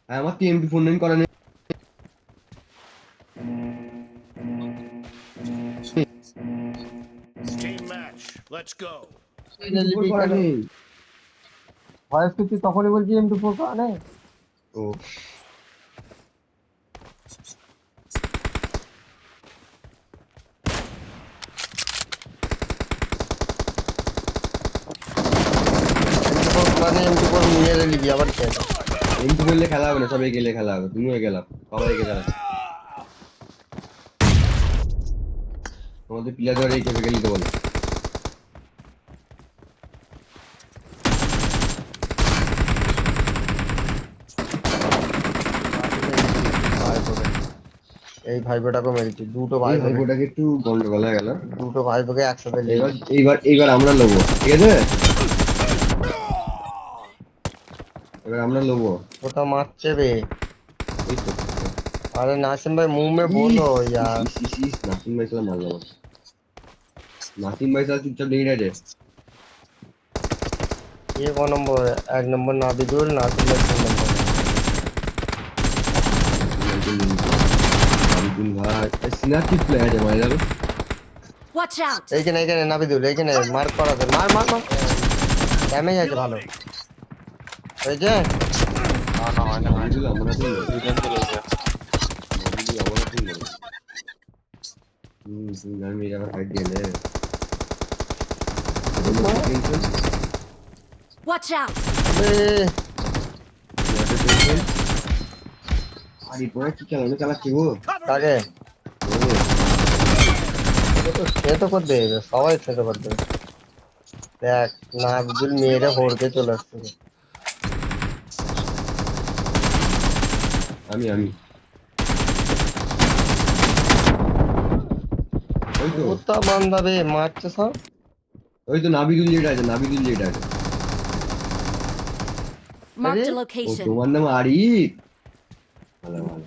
আমার কি MP phone করা নেই? Team match. Let's go. MP four করা নেই। ভয়েস তুই তখনই বলছি M24 করা নেই। ও M24 করা নেই, M24 নিয়ে নিবি আবার কে? এমপি বললে খেলা হবে না, সবাই গেলে খেলা হবে, তুমিও গেলাম, সবাই গেলে খেলা। তোমাদের প্লেয়ার ধরে এই খেপে গেলি তো বলো। এই ভাইবোটাকে মেরেছি, দুটো এই ভাইবোকে, ভাইপোটাকে একটু গন্ডগোল হয়ে গেল। দুটো ভাইবোকে একসাথে এবার লিখি। এইবার এইবার আমরা লোবো, ঠিক আছে? এবার আমরা লোবো। কোথাও মারছে রে। এই তো। अरे नासिम भाई मुंह में बोलो यार। নাসিম ভাই সালা মারলো আমাকে। নাসিম ভাই সালা চুপচাপ দেখে আছে। ये कौन नंबर है? एक नंबर नाबिदुल, नासिम भाई तीन नंबर। আব্দুল ভাই সিনার প্লেয়ার আছে মারা যাবে। Watch out! এইখানে এইখানে নাবিদুল, এইখানে মার করাতে, মার মার মার, ড্যামেজ আছে ভালো। এই যে আব্দুল আমরা তো আব্দুল আমরা তো তুমি জানি মেয়ে আমার ফাইট দিয়ে নে। Watch out! আরে আরে পরে কি চালানো চালাচ্ছি গো। কাকে সে তো করে দেবে, সবাই সে তো করে দেবে। দেখ নাবিদুল মেয়েরা হড়কে চলে আসছে। আমি ওই তো কুত্তা বান্ধাবে মারছে সব। ওই তো নাবিদুল যেটা আছে, নাবিদুল যেটা আছে। Marked a Ready? O location. তোমার নাম আরিফ? ভালো ভালো,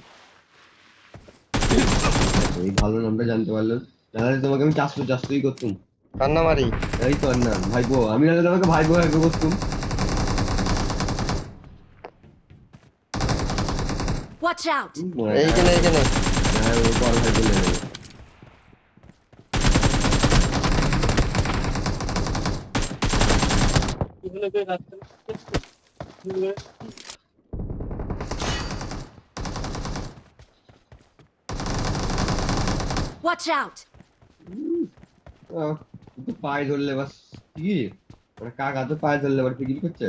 এই ভালো নামটা জানতে পারলো। নাহলে তোমাকে আমি চারশো চারশোই করতুম। কান্না মারি। এই তো আর নাম ভাইপো, আমি নাহলে তোমাকে ভাইপো ভাইপো করতুম। Watch out! এইখানে এইখানে হ্যাঁ ও বড় ভাই বলে নেবে। Watch out! আহ, তো পায়ে ধরলে বাস কি, মানে কাকা তো পায়ে ধরলে এবার ফিকির করছে।